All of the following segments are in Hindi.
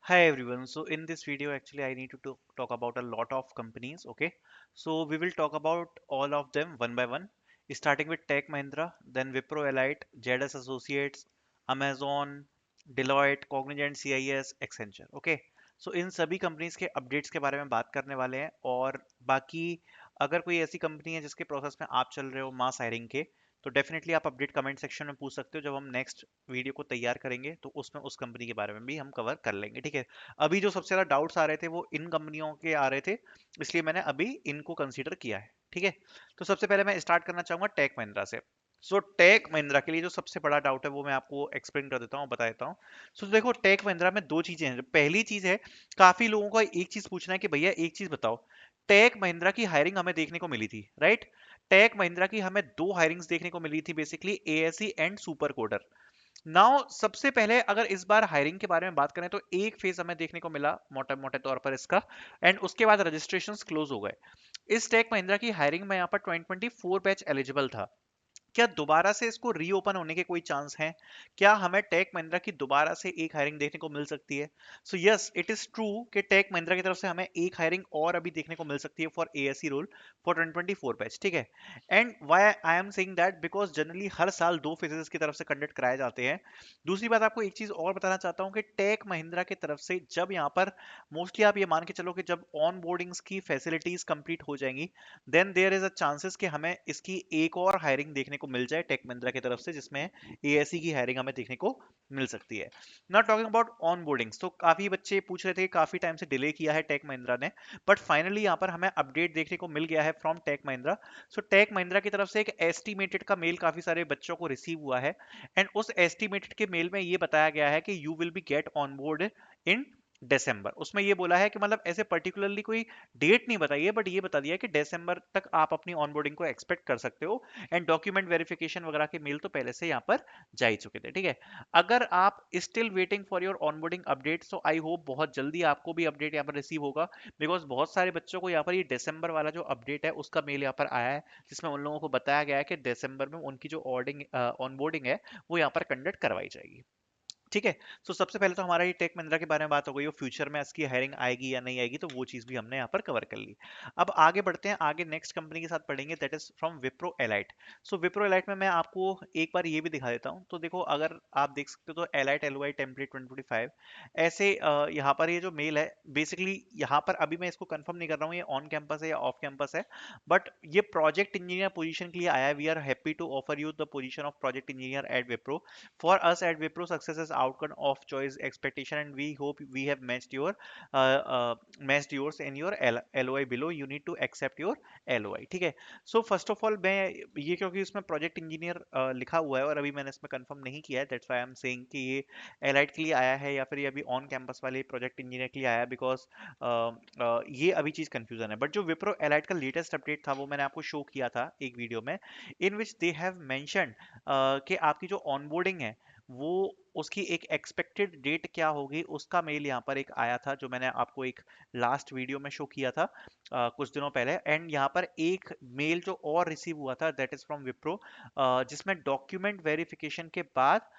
Hi everyone. So in this video, actually, I need to talk about a lot of companies. Okay, so we will talk about all of them one by one, starting with Tech Mahindra, then Wipro Elite, ZS Associates, Amazon, Deloitte, Cognizant, CIS, Accenture. Okay, so इन सभी कंपनीज के अपडेट्स के बारे में बात करने वाले हैं और बाकी अगर कोई ऐसी कंपनी है जिसके प्रोसेस में आप चल रहे हो मास हायरिंग के, तो डेफिनेटली आप अपडेट कमेंट सेक्शन में पूछ सकते हो। जब हम नेक्स्ट वीडियो को तैयार करेंगे तो उसमें उस कंपनी के बारे में भी हम कवर कर लेंगे, ठीक है। अभी जो सबसे ज्यादा डाउट्स आ रहे थे वो इन कंपनियों के आ रहे थे, इसलिए मैंने अभी इनको कंसीडर किया है, ठीक है। तो सबसे पहले मैं स्टार्ट करना चाहूंगा टेक महिंद्रा से। सो टेक महिंद्रा के लिए जो सबसे बड़ा डाउट है वो मैं आपको एक्सप्लेन कर देता हूँ, बता देता हूँ। सो देखो, टेक महिंद्रा में दो चीजें हैं। पहली चीज है, काफी लोगों का एक चीज पूछना है कि भैया एक चीज बताओ, टेक महिंद्रा की हायरिंग हमें देखने को मिली थी, राइट। टेक महिंद्रा की हमें दो हायरिंग्स देखने को मिली थी, basically ASC and super coder. Now सबसे पहले अगर इस बार हायरिंग के बारे में बात करें तो एक फेज हमें देखने को मिला मोटे मोटे तौर पर इसका, एंड उसके बाद रजिस्ट्रेशंस क्लोज हो गए। इस टेक महिंद्रा की हायरिंग में यहाँ पर 2024 बैच एलिजिबल था। क्या दोबारा से इसको रीओपन होने के कोई चांस हैं? क्या हमें टेक महिंद्रा की दोबारा से एक हायरिंग देखने को मिल सकती है? So yes, it is true कि टेक महिंद्रा की तरफ से हमें एक हायरिंग और अभी देखने को मिल सकती है for ASC role for 2024 batch, ठीक है। And why I am saying that, because generally हर साल दो फेजेस की तरफ से कंडक्ट कराए जाते हैं। दूसरी बात, आपको एक चीज और बताना चाहता हूँ कि टेक महिंद्रा की तरफ से जब यहाँ पर मोस्टली आप ये मान के चलो कि जब ऑन बोर्डिंग्स की फैसिलिटीज कंप्लीट हो जाएंगी, then there is a chances कि हमें इसकी एक और हायरिंग देखने को मिल जाए टेक महिंद्रा की तरफ से, जिसमें एएससी की हायरिंग हमें देखने को मिल सकती है। Not talking about on boardings, तो काफी बच्चे पूछ रहे थे, काफी टाइम से डिले किया है टेक महिंद्रा ने, बट फाइनली यहाँ पर हमें अपडेट देखने को मिल गया है from Tech Mahindra. So Tech Mahindra की तरफ से एक एस्टिमेटेड का मेल काफी सारे बच्चों को रिसीव हुआ है, एंड उस एस्टिमेटेड के मेल में ये बताया गया है कि you will be get on board in December. उसमें ये बोला है कि मतलब ऐसे पर्टिकुलरली कोई डेट नहीं बताई है, बट ये बता दिया है कि दिसंबर तक आप अपनी ऑनबोर्डिंग को एक्सपेक्ट कर सकते हो, एंड डॉक्यूमेंट वेरिफिकेशन वगैरह के मेल तो पहले से यहाँ पर जा ही चुके थे, ठीक है। अगर आप still waiting for your onboarding update, तो आई होप बहुत जल्दी आपको भी अपडेट यहाँ पर रिसीव होगा, बिकॉज बहुत सारे बच्चों को यहाँ पर ये दिसंबर वाला जो अपडेट है उसका मेल यहाँ पर आया है, जिसमें उन लोगों को बताया गया है कि दिसंबर में उनकी जो ऑनबोर्डिंग है वो यहाँ पर कंडक्ट करवाई जाएगी, ठीक है। सो सबसे पहले तो हमारा ये टेक महिंद्रा के बारे में बात हो गई, और फ्यूचर में इसकी हायरिंग आएगी या नहीं आएगी तो वो चीज भी हमने यहाँ पर कवर कर ली। अब आगे बढ़ते हैं, आगे नेक्स्ट कंपनी के साथ पढ़ेंगे, that is from Wipro Elite. So Wipro Elite में मैं आपको एक बार ये भी दिखा देता हूँ। तो देखो, अगर आप देख सकते हो तो एलाइट एलओआई टेम्पलेट 2025 ऐसे यहाँ पर ये जो मेल है, बेसिकली यहाँ पर अभी मैं इसको कंफर्म नहीं कर रहा हूँ ये ऑन कैंपस है या ऑफ कैंपस है, बट ये प्रोजेक्ट इंजीनियर पोजीशन के लिए आया है। We are happy to offer you the position of project engineer at Wipro. For us at Wipro, success is outcome of choice expectation, and we hope we have matched yours in your LOI below. You need to accept your LOI, ठीक है। सो फर्स्ट ऑफ ऑल मैं ये, क्योंकि इसमें प्रोजेक्ट इंजीनियर लिखा हुआ है और अभी मैंने इसमें कंफर्म नहीं किया है, that's why I am saying कि ये एलाइट के लिए आया है या फिर ये अभी ऑन कैंपस वाले प्रोजेक्ट इंजीनियर के लिए आया है, बिकॉज ये अभी चीज कंफ्यूजन है। बट जो विप्रो एलाइट का लेटेस्ट अपडेट था वो मैंने आपको शो किया था एक वीडियो में, इन विच दे हैव मेंशन कि आपकी जो ऑनबोर्डिंग है वो, उसकी एक एक्सपेक्टेड डेट क्या होगी, उसका मेल यहाँ पर एक आया था जो मैंने आपको एक लास्ट वीडियो में शो किया था कुछ दिनों पहले। एंड यहाँ पर एक मेल जो और रिसीव हुआ था, दैट इज फ्रॉम विप्रो, जिसमें डॉक्यूमेंट वेरिफिकेशन के बाद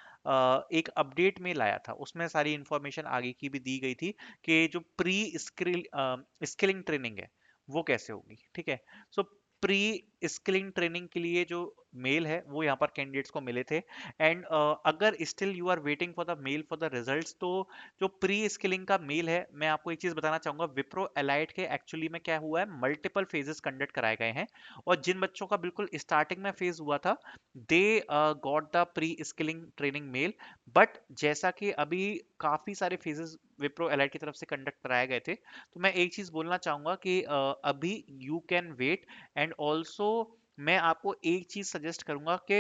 एक अपडेट मेल आया था। उसमें सारी इंफॉर्मेशन आगे की भी दी गई थी कि जो प्री स्किलिंग ट्रेनिंग है वो कैसे होगी, ठीक है। सो प्री स्किलिंग ट्रेनिंग के लिए जो मेल है वो यहाँ पर कैंडिडेट्स को मिले थे, एंड अगर still you are waiting for the mail for the results, तो जो प्री स्किलिंग का मेल है, मैं आपको एक चीज बताना चाहूंगा, विप्रो एलाइट के एक्चुअली में क्या हुआ है, मल्टीपल फेजेस कंडक्ट कराए गए हैं, और जिन बच्चों का बिल्कुल स्टार्टिंग में फेज हुआ था, they got the pre skilling training mail. But जैसा कि अभी काफी सारे फेजेस विप्रो एलाइट की तरफ से कंडक्ट कराए गए थे, तो मैं एक चीज बोलना चाहूंगा कि अभी you can wait, and also मैं आपको एक चीज सजेस्ट करूंगा कि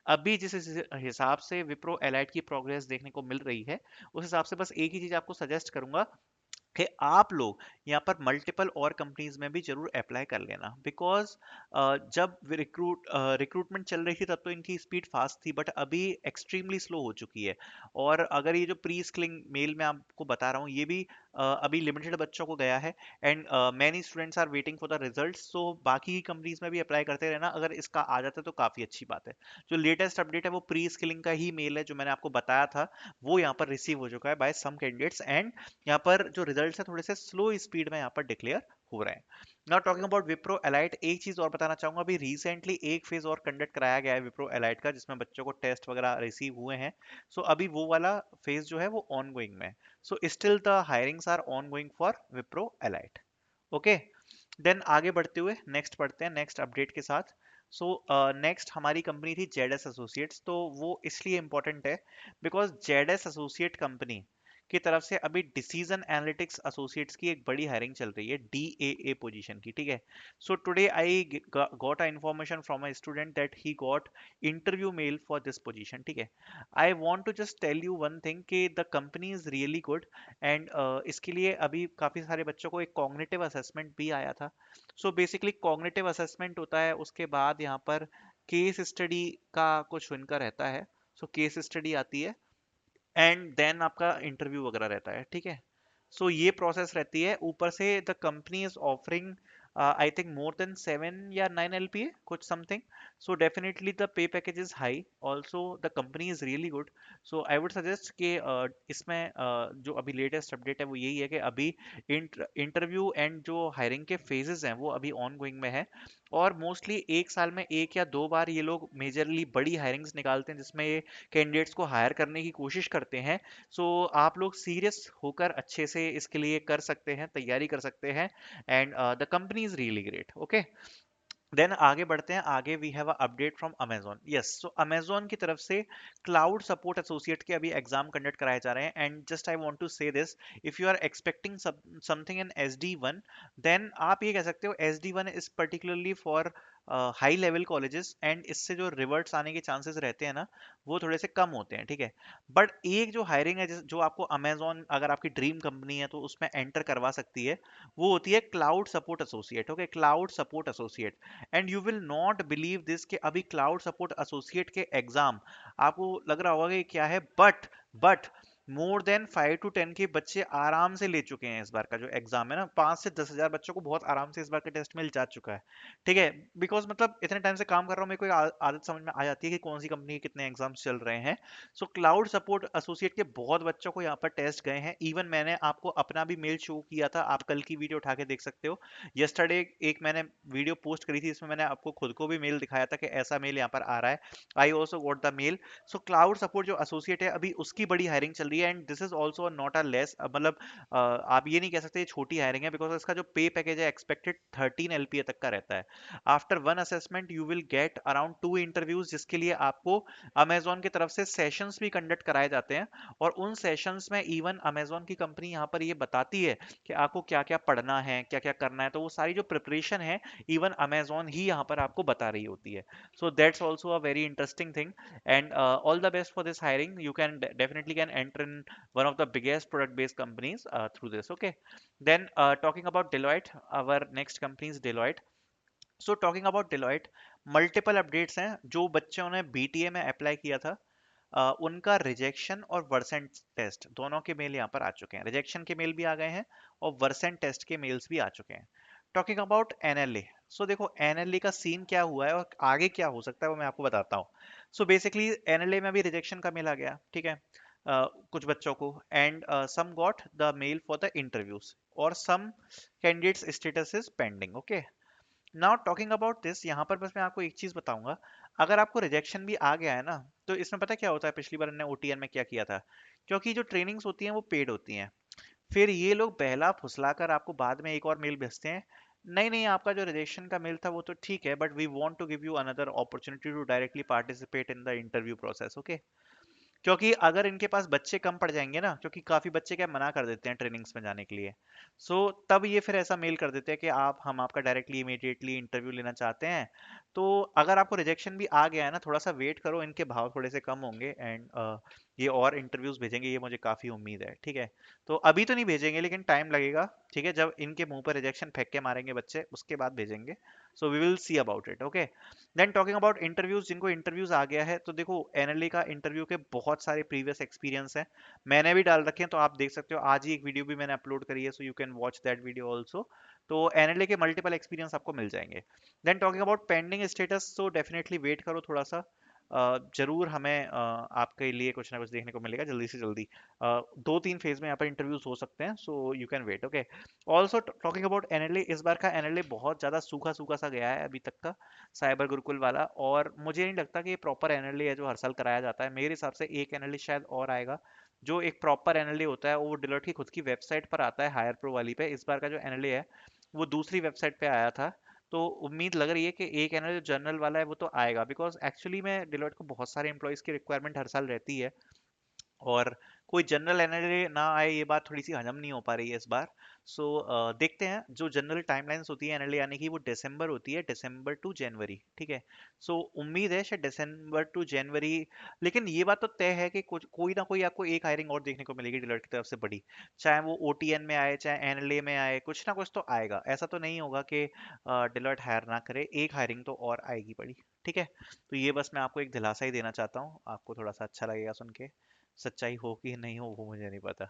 अभी जिस हिसाब से विप्रो एलाइट की प्रोग्रेस देखने को मिल रही है, उस हिसाब से बस एक ही चीज आपको सजेस्ट करूंगा कि आप लोग यहाँ पर मल्टीपल और कंपनीज में भी जरूर अप्लाई कर लेना, बिकॉज जब रिक्रूटमेंट चल रही थी तब तो इनकी स्पीड फास्ट थी, बट अभी एक्सट्रीमली स्लो हो चुकी है। और अगर ये जो प्री स्किलिंग मेल मैं आपको बता रहा हूँ ये भी अभी लिमिटेड बच्चों को गया है, and many students are waiting for the results. So बाकी की कंपनीज में भी अप्लाई करते रहना, अगर इसका आ जाता है तो काफी अच्छी बात है। जो लेटेस्ट अपडेट है वो प्री स्किलिंग का ही मेल है जो मैंने आपको बताया था, वो यहाँ पर रिसीव हो चुका है बाय सम कैंडिडेट्स, एंड यहाँ पर जो रिजल्ट्स है थोड़े से स्लो स्पीड में यहाँ पर डिक्लेयर हो रहे हैं। Now talking about Wipro elite, एक चीज और बताना चाहूंगा, अभी रिसेंटली एक फेज और कंडक्ट कराया गया है विप्रो एलाइट का, जिसमें बच्चों को टेस्ट वगैरह रिसीव हुए हैं। सो अभी वो वाला फेज जो है वो ऑन गोइंग में है। So still the hirings are on going for Wipro elite. Okay, then आगे बढ़ते हुए नेक्स्ट पढ़ते हैं नेक्स्ट अपडेट के साथ। सो नेक्स्ट हमारी कंपनी थी जेड एस एसोसिएट्स। तो वो इसलिए इंपॉर्टेंट है because Z S associate company की तरफ से अभी डिसीजन एनालिटिक्स एसोसिएट्स की एक बड़ी हायरिंग चल रही है, डीएए पोजीशन की, ठीक है। So today I got a information from a student that he got interview mail for this position, ठीक है। I want to just tell you one thing कि the company is really good, and इसके लिए अभी काफ़ी सारे बच्चों को एक कॉग्निटिव असेसमेंट भी आया था। सो बेसिकली कॉग्निटिव असेसमेंट होता है, उसके बाद यहाँ पर केस स्टडी का कुछ उनका रहता है। सो केस स्टडी आती है, एंड देन आपका इंटरव्यू वगैरह रहता है, ठीक है। सो ये प्रोसेस रहती है। ऊपर से the company is offering I think more than 7 या 9 LPA कुछ something. So definitely the pay package is high, also the company is really good. So I would suggest कि इसमें जो अभी लेटेस्ट अपडेट है वो यही है कि अभी इंटरव्यू एंड जो हायरिंग के फेजेस हैं वो अभी ऑन गोइंग में है। और मोस्टली एक साल में 1 या 2 बार ये लोग मेजरली बड़ी हायरिंग्स निकालते हैं जिसमें ये कैंडिडेट्स को हायर करने की कोशिश करते हैं। सो आप लोग सीरियस होकर अच्छे से इसके लिए कर सकते हैं, तैयारी कर सकते हैं, and the company is really great. Okay, then आगे बढ़ते हैं। आगे we have a update from Amazon. Yes, so Amazon की तरफ से क्लाउड सपोर्ट एसोसिएट के अभी एग्जाम कंडक्ट कराए जा रहे हैं, and just I want to say this, if you are expecting something in SD1, then आप ये कह सकते हो SD1 is particularly for high level colleges, and इससे जो रिवर्ट्स आने के चांसेस रहते हैं ना वो थोड़े से कम होते हैं, ठीक है। बट एक जो हायरिंग है जो आपको अमेजोन अगर आपकी ड्रीम कंपनी है तो उसमें एंटर करवा सकती है, वो होती है cloud support associate. Okay, cloud support associate, and you will not believe this कि अभी क्लाउड सपोर्ट एसोसिएट के एग्जाम आपको लग रहा होगा कि क्या है, बट मोर देन 5 to 10 के बच्चे आराम से ले चुके हैं। इस बार का जो एग्जाम है ना, 5 से 10 हजार बच्चों को बहुत आराम से इस बार का टेस्ट मिल जा चुका है, ठीक है। बिकॉज मतलब इतने टाइम से काम कर रहा हूँ, मेरे को एक आदत समझ में आ जाती है कि कौन सी कंपनी के कितने एग्जाम्स चल रहे हैं। सो क्लाउड सपोर्ट एसोसिएट के बहुत बच्चों को यहाँ पर टेस्ट गए हैं। इवन मैंने आपको अपना भी मेल शो किया था, आप कल की वीडियो उठा के देख सकते हो। यस्टरडे एक मैंने वीडियो पोस्ट करी थी, इसमें मैंने आपको खुद को भी मेल दिखाया था कि ऐसा मेल यहाँ पर आ रहा है। I also got the mail. So cloud support जो एसोसिएट है अभी उसकी बड़ी हायरिंग चल रही है, and this is also not a less, मतलब आप ये नहीं कह सकते ये छोटी हायरिंग है, बिकॉज इसका जो पे पैकेज है एक्सपेक्टेड 13 LPA तक का रहता है। After one assessment you will get around 2 interviews, जिसके लिए आपको अमेजोन की तरफ से सेशंस भी कंडक्ट कराए जाते हैं। और उन सेशंस में इवन अमेजोन की कंपनी यहाँ पर ये बताती है कि आपको क्या क्या पढ़ना है, क्या क्या करना है। तो वो सारी जो प्रिपरेशन है इवन अमेजोन ही यहाँ पर आपको बता रही होती है। So that's also a very interesting thing, and all the best for this hiring. You can definitely can enter in one of the biggest product based companies through this. Okay, then talking about Deloitte, our next company is Deloitte. So talking about Deloitte, multiple updates हैं। जो बच्चों ने बीटीए में अप्लाई किया था उनका रिजेक्शन और वर्सेंट टेस्ट दोनों के मेल यहाँ पर आ चुके हैं। रिजेक्शन के मेल भी आ गए हैं और वर्सेंट टेस्ट के मेल्स भी आ चुके हैं। टॉकिंग अबाउट एनएलए, सो देखो एनएलए का सीन क्या हुआ है और आगे क्या हो सकता है वो मैं आपको बताता हूँ। सो बेसिकली एनएलए में भी रिजेक्शन का मेल आ गया, ठीक है, कुछ बच्चों को, and some got the mail for the interviews, और some candidates status is pending. Okay, now talking about this, यहाँ पर बस मैं आपको एक चीज बताऊंगा। अगर आपको रिजेक्शन भी आ गया है ना, तो इसमें पता क्या होता है, पिछली बार हमने ओटीएन में क्या किया था, क्योंकि जो ट्रेनिंग्स होती हैं वो पेड होती हैं, फिर ये लोग बहला फुसला कर आपको बाद में एक और मेल भेजते हैं, नहीं नहीं आपका जो रिजेक्शन का मेल था वो तो ठीक है, but we want to give you another opportunity to directly participate in the interview process. Okay, क्योंकि अगर इनके पास बच्चे कम पड़ जाएंगे ना, क्योंकि काफी बच्चे क्या मना कर देते हैं ट्रेनिंग्स में जाने के लिए, सो तब ये फिर ऐसा मेल कर देते हैं कि आप हम आपका डायरेक्टली इमीडिएटली इंटरव्यू लेना चाहते हैं। तो अगर आपको रिजेक्शन भी आ गया है ना, थोड़ा सा वेट करो, इनके भाव थोड़े से कम होंगे, एंड ये और इंटरव्यूज भेजेंगे, ये मुझे काफी उम्मीद है, ठीक है। तो अभी तो नहीं भेजेंगे, लेकिन टाइम लगेगा, ठीक है। जब इनके मुंह पर रिजेक्शन फेंक के मारेंगे बच्चे, उसके बाद भेजेंगे। So we will see about it, okay. Then talking about interviews, जिनको इंटरव्यूज आ गया है, तो देखो एनएलए का इंटरव्यू के बहुत सारे प्रीवियस एक्सपीरियंस हैं, मैंने भी डाल रखे हैं, तो आप देख सकते हो। आज ही एक वीडियो भी मैंने अपलोड करी है, so you can watch that video also. तो एनएलए के मल्टीपल एक्सपीरियंस आपको मिल जाएंगे। Then talking about pending status, तो डेफिनेटली वेट करो थोड़ा सा। जरूर हमें आपके लिए कुछ ना कुछ देखने को मिलेगा जल्दी से जल्दी। 2-3 फेज में यहाँ पर इंटरव्यूज हो सकते हैं, so you can wait, okay. Also talking about NLA, इस बार का एनएलए बहुत ज्यादा सूखा सूखा सा गया है अभी तक का, साइबर गुरुकुल वाला। और मुझे नहीं लगता कि ये प्रॉपर एनएलए है जो हर साल कराया जाता है। मेरे हिसाब से एक एनएलए शायद और आएगा, जो एक प्रॉपर एनएलए होता है, वो डिलॉट की खुद की वेबसाइट पर आता है, हायर प्रो वाली पे। इस बार का जो एनएलए है वो दूसरी वेबसाइट पे आया था। तो उम्मीद लग रही है कि एक एनएलए जो जर्नल वाला है वो तो आएगा, बिकॉज एक्चुअली में डिलॉट को बहुत सारे एम्प्लॉयज़ की रिक्वायरमेंट हर साल रहती है। और कोई जनरल एनएलए ना आए, ये बात थोड़ी सी हजम नहीं हो पा रही है इस बार। सो देखते हैं। जो जनरल टाइमलाइंस होती है एनएलए आने की, वो दिसंबर होती है, दिसंबर टू जनवरी, ठीक है। सो उम्मीद है शायद दिसंबर टू जनवरी। लेकिन ये बात तो तय है कि कुछ कोई ना कोई आपको एक हायरिंग और देखने को मिलेगी डिलॉट की तरफ से बड़ी, चाहे वो ओटीएन में आए चाहे एनएलए में आए, कुछ ना कुछ तो आएगा। ऐसा तो नहीं होगा कि डिलॉट हायर ना करे, एक हायरिंग तो और आएगी बड़ी, ठीक है। तो ये बस मैं आपको एक दिलासा ही देना चाहता हूँ, आपको थोड़ा सा अच्छा लगेगा सुन के। सच्चाई हो कि नहीं हो वो मुझे नहीं पता।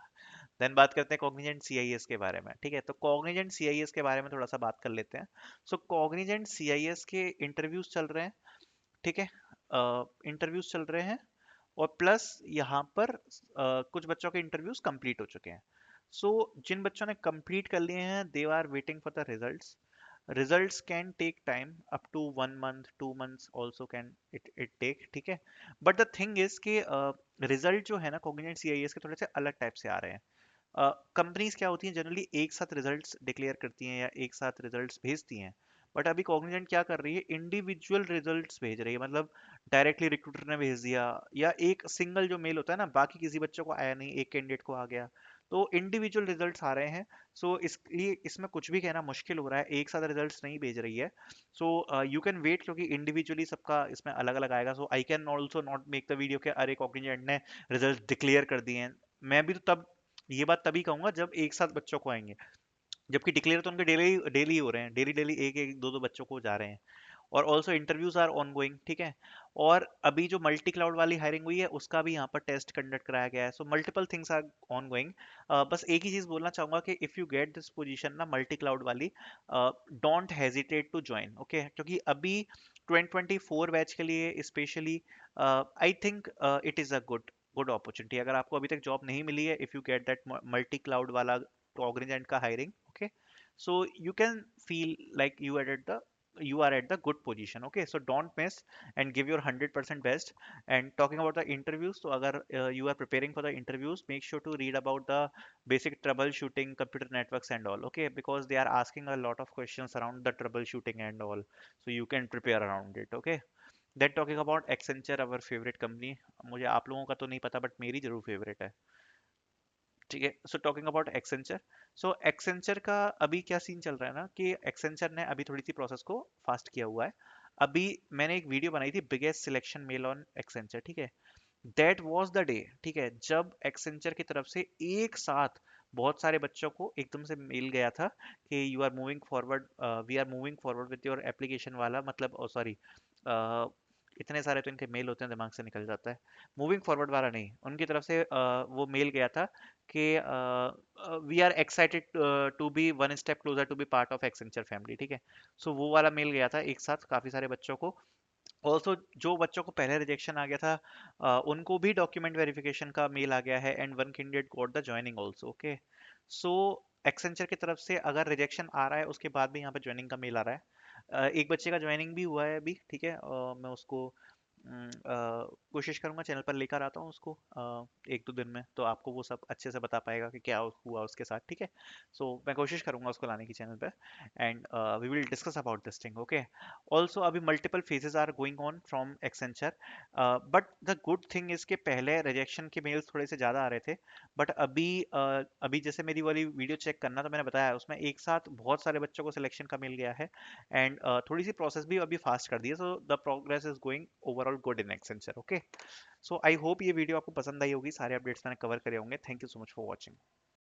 देन बात करते हैं कॉग्निजेंट सीआईएस के बारे में, ठीक है। तो कॉग्निजेंट सीआईएस के बारे में थोड़ा सा बात कर लेते हैं। सो कॉग्निजेंट सीआईएस के इंटरव्यूज चल रहे हैं, ठीक है। इंटरव्यूज चल रहे हैं, और प्लस यहाँ पर कुछ बच्चों के इंटरव्यूज कंप्लीट हो चुके हैं। सो जिन बच्चों ने कंप्लीट कर लिए हैं, they are waiting for the results. Results can take time, up to 1 month, 2 months also can it take, ठीक है। बट द थिंग इज कि रिजल्ट जो है ना कॉग्निजेंट सीआईएस के थोड़े से अलग टाइप से आ रहे हैं। कंपनीज क्या होती हैं, जनरली एक साथ रिजल्ट्स डिक्लेयर करती हैं या एक साथ रिजल्ट्स भेजती हैं। बट अभी कॉग्निजेंट क्या कर रही है, इंडिविजुअल रिजल्ट्स भेज रही है। मतलब डायरेक्टली रिक्रूटर ने भेज दिया, या एक सिंगल जो मेल होता है ना, बाकी किसी बच्चों को आया नहीं, एक कैंडिडेट को आ गया। तो इंडिविजुअल रिजल्ट्स आ रहे हैं। सो इसलिए इसमें कुछ भी कहना मुश्किल हो रहा है, एक साथ रिजल्ट्स नहीं भेज रही है। सो यू कैन वेट, क्योंकि इंडिविजुअली सबका इसमें अलग अलग आएगा। So I can also not make the video के अरे कॉग्निजेंट ने रिजल्ट डिक्लेयर कर दिए हैं। मैं भी तो तब ये बात तभी कहूंगा जब एक साथ बच्चों को आएंगे, जबकि डिक्लेयर तो उनके डेली डेली हो रहे हैं, डेली डेली एक एक दो दो बच्चों को जा रहे हैं। और also interviews are on going, ठीक है। और अभी जो मल्टी क्लाउड वाली हायरिंग हुई है, उसका भी यहाँ पर टेस्ट कंडक्ट कराया गया है। So multiple things are on going. बस एक ही चीज बोलना चाहूंगा कि if you get this position ना मल्टी क्लाउड वाली, don't hesitate to join, okay. क्योंकि अभी 2024 बैच के लिए specially I think it is a good good opportunity. अगर आपको अभी तक जॉब नहीं मिली है, if you get that multi cloud वाला कॉग्निजेंट का hiring, okay, so you can feel like you are at the good position, okay, so don't miss and give your 100% best. And talking about the interviews, so agar you are preparing for the interviews, make sure to read about the basic troubleshooting, computer networks and all, okay, because they are asking a lot of questions around the troubleshooting and all, so you can prepare around it, okay. Then talking about Accenture, our favorite company, मुझे आप लोगों का तो नहीं पता बट मेरी जरूर फेवरेट है, ठीक है। So talking about Accenture, so Accenture का अभी क्या सीन चल रहा है ना, कि एक्सेंचर ने अभी थोड़ी सी प्रोसेस को फास्ट किया हुआ है। अभी मैंने एक वीडियो बनाई थी, biggest selection mail on Accenture, ठीक है। दैट वाज द डे, ठीक है, जब एक्सेंचर की तरफ से एक साथ बहुत सारे बच्चों को एकदम से मेल गया था कि you are moving forward, we are moving forward with your application वाला, मतलब सॉरी, इतने सारे तो इनके मेल होते हैं दिमाग से निकल जाता है। मूविंग फॉरवर्ड वाला नहीं, उनकी तरफ से वो मेल गया था कि we are excited to be one step closer to be part of Accenture family, ठीक है। सो वो वाला मेल गया था एक साथ काफी सारे बच्चों को। ऑल्सो जो बच्चों को पहले रिजेक्शन आ गया था, उनको भी डॉक्यूमेंट वेरिफिकेशन का मेल आ गया है, and one candidate got the joining also, okay. So Accenture की तरफ से अगर रिजेक्शन आ रहा है, उसके बाद भी यहाँ पे ज्वाइनिंग का मेल आ रहा है। एक बच्चे का ज्वाइनिंग भी हुआ है अभी, ठीक है। मैं उसको कोशिश करूंगा चैनल पर लेकर आता हूँ उसको, 1-2 दिन में, तो आपको वो सब अच्छे से बता पाएगा कि क्या हुआ उसके साथ, ठीक है। सो मैं कोशिश करूंगा उसको लाने की चैनल पे, and we will discuss about this thing, okay. Also अभी multiple phases are going on from Accenture, but the good thing is के पहले रिजेक्शन के मेल्स थोड़े से ज़्यादा आ रहे थे, बट अभी जैसे मेरी वाली वीडियो चेक करना, तो मैंने बताया उसमें एक साथ बहुत सारे बच्चों को सिलेक्शन का मिल गया है। एंड थोड़ी सी प्रोसेस भी अभी फास्ट कर दी है, so the progress is going overall all good in Accenture. Okay, so I hope ये वीडियो आपको पसंद आई होगी, सारे अपडेट्स मैंने कवर करे होंगे। Thank you so much for watching.